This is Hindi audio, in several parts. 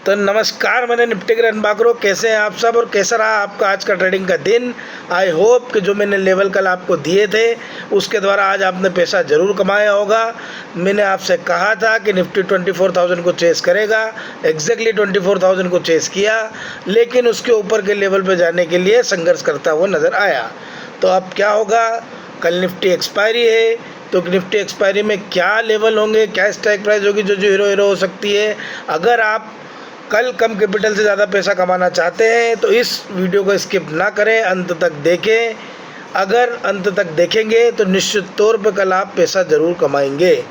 तो नमस्कार, मैंने निफ्टी के रनबाकरो, कैसे हैं आप सब और कैसा रहा आपका आज का ट्रेडिंग का दिन। आई होप कि जो मैंने लेवल कल आपको दिए थे उसके द्वारा आज आपने पैसा ज़रूर कमाया होगा। मैंने आपसे कहा था कि निफ्टी 24,000 को चेस करेगा, एग्जैक्टली 24,000 को चेस किया, लेकिन उसके ऊपर के लेवल पर जाने के लिए संघर्ष करता हुआ नज़र आया। तो अब क्या होगा, कल निफ्टी एक्सपायरी है, तो निफ्टी एक्सपायरी में क्या लेवल होंगे, क्या स्ट्राइक प्राइस होगी जो हीरो हो सकती है। अगर आप कल कम कैपिटल से ज़्यादा पैसा कमाना चाहते हैं तो इस वीडियो को स्किप ना करें, अंत तक देखें। अगर अंत तक देखेंगे तो निश्चित तौर पर कल आप पैसा ज़रूर कमाएंगे।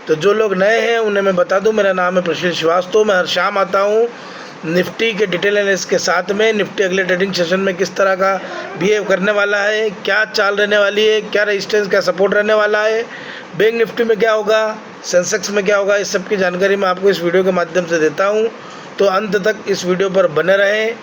तो जो लोग नए हैं उन्हें मैं बता दूं, मेरा नाम है प्रशील श्रीवास्तव। मैं हर शाम आता हूं निफ्टी के डिटेल एनालिसिस के साथ में। निफ्टी अगले ट्रेडिंग सेशन में किस तरह का बिहेव करने वाला है, क्या चाल रहने वाली है, क्या रेजिस्टेंस, क्या सपोर्ट रहने वाला है, बैंक निफ्टी में क्या होगा, सेंसेक्स में क्या होगा, इस सब की जानकारी मैं आपको इस वीडियो के माध्यम से देता हूँ। तो अंत तक इस वीडियो पर बने रहें।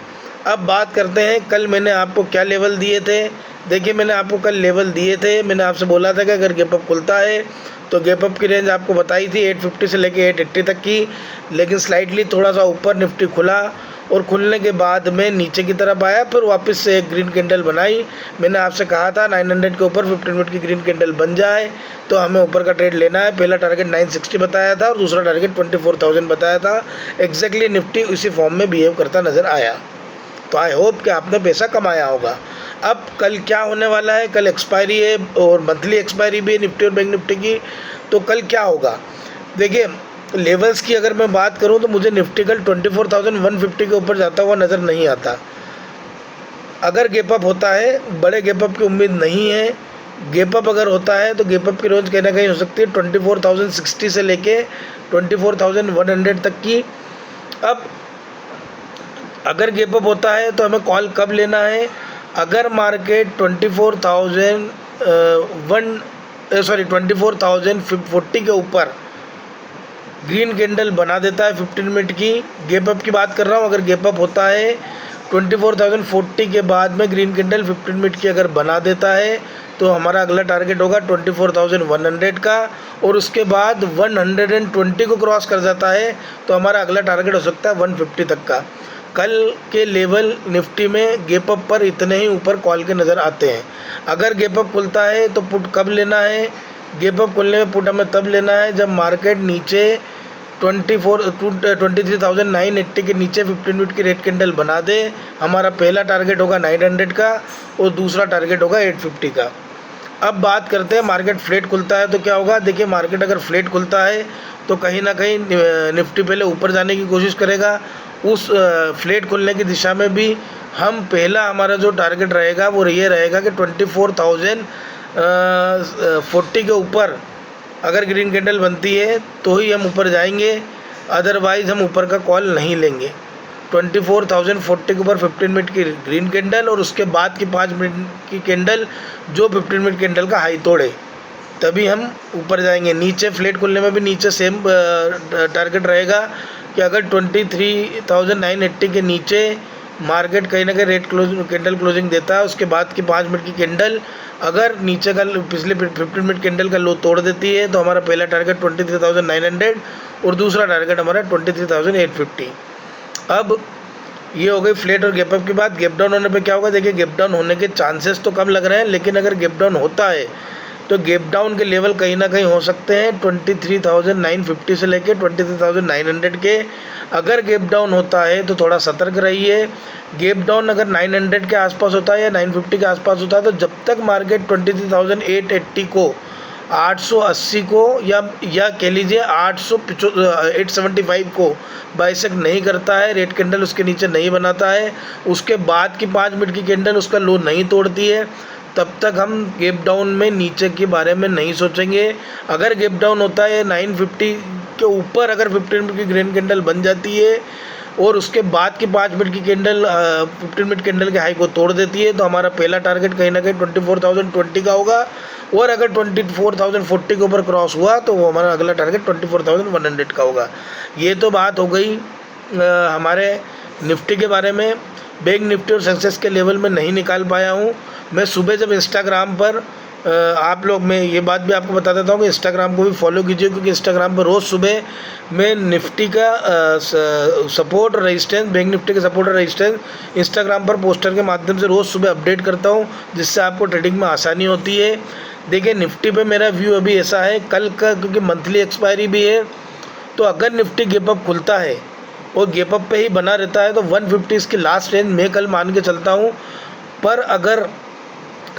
अब बात करते हैं कल मैंने आपको क्या लेवल दिए थे। देखिए, मैंने आपको कल लेवल दिए थे। मैंने आपसे बोला था कि अगर गैप अप खुलता है तो गैप अप की रेंज आपको बताई थी 850 से लेके 880 तक की, लेकिन स्लाइटली थोड़ा सा ऊपर निफ्टी खुला और खुलने के बाद में नीचे की तरफ आया, फिर वापस से एक ग्रीन कैंडल बनाई। मैंने आपसे कहा था 900 के ऊपर 15 मिनट की ग्रीन कैंडल बन जाए तो हमें ऊपर का ट्रेड लेना है। पहला टारगेट 960 बताया था और दूसरा टारगेट 24,000 बताया था। एग्जैक्टली निफ्टी उसी फॉर्म में बिहेव करता नज़र आया। तो आई होप कि आपने पैसा कमाया होगा। अब कल क्या होने वाला है, कल एक्सपायरी है और मंथली एक्सपायरी भी है निफ्टी और बैंक निफ्टी की। तो कल क्या होगा, देखिए लेवल्स की अगर मैं बात करूं तो मुझे निफ्टी कल 24,150 के ऊपर जाता हुआ नज़र नहीं आता। अगर गैप अप होता है, बड़े गैप अप की उम्मीद नहीं है। गैप अप अगर होता है तो गैप अप की रेंज कहीं ना कहीं हो सकती है 24,060 से लेके 24,100 तक की। अब अगर गैप अप होता है तो हमें कॉल कब लेना है, अगर मार्केट 24,040 के ऊपर ग्रीन कैंडल बना देता है 15 मिनट की, गैप अप की बात कर रहा हूँ। अगर गैप अप होता है 24,040 के बाद में ग्रीन कैंडल 15 मिनट की अगर बना देता है तो हमारा अगला टारगेट होगा 24,100 का, और उसके बाद 120 को क्रॉस कर जाता है तो हमारा अगला टारगेट हो सकता है 150 तक का। कल के लेवल निफ्टी में गैप अप पर इतने ही ऊपर कॉल के नज़र आते हैं। अगर गैप अप खुलता है तो पुट कब लेना है, गैप अप खुलने में पुट हमें तब लेना है जब मार्केट नीचे 23,980 के नीचे 15 मिनट की रेड कैंडल बना दे। हमारा पहला टारगेट होगा 900 का और दूसरा टारगेट होगा 850 का। अब बात करते हैं मार्केट फ्लैट खुलता है तो क्या होगा। देखिए, मार्केट अगर फ्लैट खुलता है तो कहीं ना कहीं निफ्टी पहले ऊपर जाने की कोशिश करेगा। उस फ्लैट खुलने की दिशा में भी हम पहला हमारा जो टारगेट रहेगा वो ये रहेगा कि 24,040 के ऊपर अगर ग्रीन कैंडल बनती है तो ही हम ऊपर जाएंगे, अदरवाइज़ हम ऊपर का कॉल नहीं लेंगे। 24,040 के ऊपर 15 मिनट की ग्रीन कैंडल और उसके बाद की 5 मिनट की कैंडल जो 15 मिनट कैंडल का हाई तोड़े तभी हम ऊपर जाएंगे। नीचे फ्लैट खुलने में भी नीचे सेम टारगेट रहेगा कि अगर 23,980 के नीचे मार्केट कहीं ना कहीं रेड कैंडल क्लोजिंग देता है, उसके बाद की 5 मिनट की कैंडल अगर नीचे का पिछले 15 मिनट कैंडल का लो तोड़ देती है तो हमारा पहला टारगेट 23,900 और दूसरा टारगेट हमारा 23,850। अब ये हो गई फ्लैट और गैप अप की बात। गैप डाउन होने पे क्या होगा, देखिए गैप डाउन होने के चांसेस तो कम लग रहे हैं, लेकिन अगर गैप डाउन होता है तो गैप डाउन के लेवल कहीं ना कहीं हो सकते हैं 23,950 से लेके 23,900 के। अगर गैप डाउन होता है तो थोड़ा सतर्क रहिए। गैप डाउन अगर 900 के आसपास होता है या 950 के आसपास होता है तो जब तक मार्केट 23,880 को 880 को या कह लीजिए 875 को बाइसेक्ट नहीं करता है, रेड कैंडल उसके नीचे नहीं बनाता है, उसके बाद की 5 मिनट की कैंडल उसका लो नहीं तोड़ती है, तब तक हम गैप डाउन में नीचे के बारे में नहीं सोचेंगे। अगर गैप डाउन होता है 950 के ऊपर अगर 15 मिनट की ग्रीन कैंडल बन जाती है और उसके बाद की 5 मिनट की कैंडल 15 मिनट कैंडल के हाई को तोड़ देती है तो हमारा पहला टारगेट कहीं ना कहीं 24,020 का होगा, और अगर 24,040 के ऊपर क्रॉस हुआ तो वो हमारा अगला टारगेट 24,100 का होगा। ये तो बात हो गई हमारे निफ्टी के बारे में। बैंक निफ्टी और सेंसेक्स के लेवल में नहीं निकाल पाया हूँ। मैं सुबह जब इंस्टाग्राम पर आप लोग, मैं ये बात भी आपको बता देता हूँ कि इंस्टाग्राम को भी फॉलो कीजिए, क्योंकि इंस्टाग्राम पर रोज़ सुबह मैं निफ्टी का सपोर्ट और रेजिस्टेंस, बैंक निफ्टी के सपोर्ट और रेजिस्टेंस इंस्टाग्राम पर पोस्टर के माध्यम से रोज़ सुबह अपडेट करता हूँ, जिससे आपको ट्रेडिंग में आसानी होती है। देखिए निफ्टी पे मेरा व्यू अभी ऐसा है, कल का क्योंकि मंथली एक्सपायरी भी है, तो अगर निफ्टी गैप अप खुलता है और गैप अप पे ही बना रहता है तो 150 इसकी लास्ट रेंज मैं कल मान के चलता हूँ। पर अगर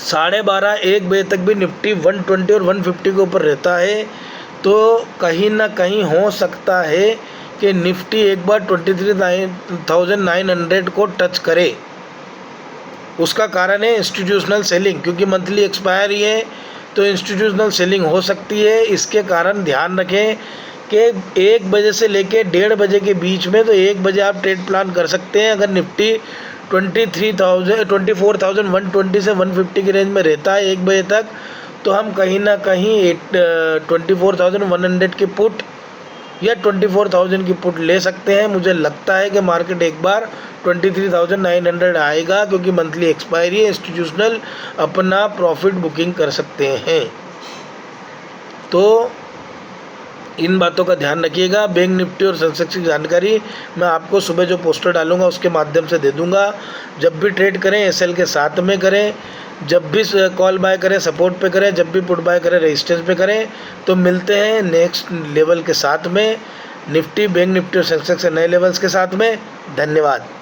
12:30-1 बजे तक भी निफ्टी 120 और 150 के ऊपर रहता है तो कहीं ना कहीं हो सकता है कि निफ्टी एक बार 23,900 को टच करे। उसका कारण है इंस्टीट्यूशनल सेलिंग, क्योंकि मंथली एक्सपायरी है तो इंस्टीट्यूशनल सेलिंग हो सकती है। इसके कारण ध्यान रखें कि 1 बजे से लेकर 1:30 बजे के बीच में, तो 1 बजे आप ट्रेड प्लान कर सकते हैं। अगर निफ्टी 24,120 से 150 की रेंज में रहता है 1 बजे तक, तो हम कहीं ना कहीं 24,100 की पुट या 24,000 की पुट ले सकते हैं। मुझे लगता है कि मार्केट एक बार 23,900 आएगा, क्योंकि मंथली एक्सपायरी है, इंस्टीट्यूशनल अपना प्रॉफिट बुकिंग कर सकते हैं। तो इन बातों का ध्यान रखिएगा। बैंक निफ्टी और सेंसेक्स की जानकारी मैं आपको सुबह जो पोस्टर डालूंगा उसके माध्यम से दे दूंगा। जब भी ट्रेड करें एसएल के साथ में करें, जब भी कॉल बाय करें सपोर्ट पे करें, जब भी पुट बाय करें रेजिस्टेंस पे करें। तो मिलते हैं नेक्स्ट लेवल के साथ में, निफ्टी, बैंक निफ्टी और सेंसेक्स के नए लेवल्स के साथ में। धन्यवाद।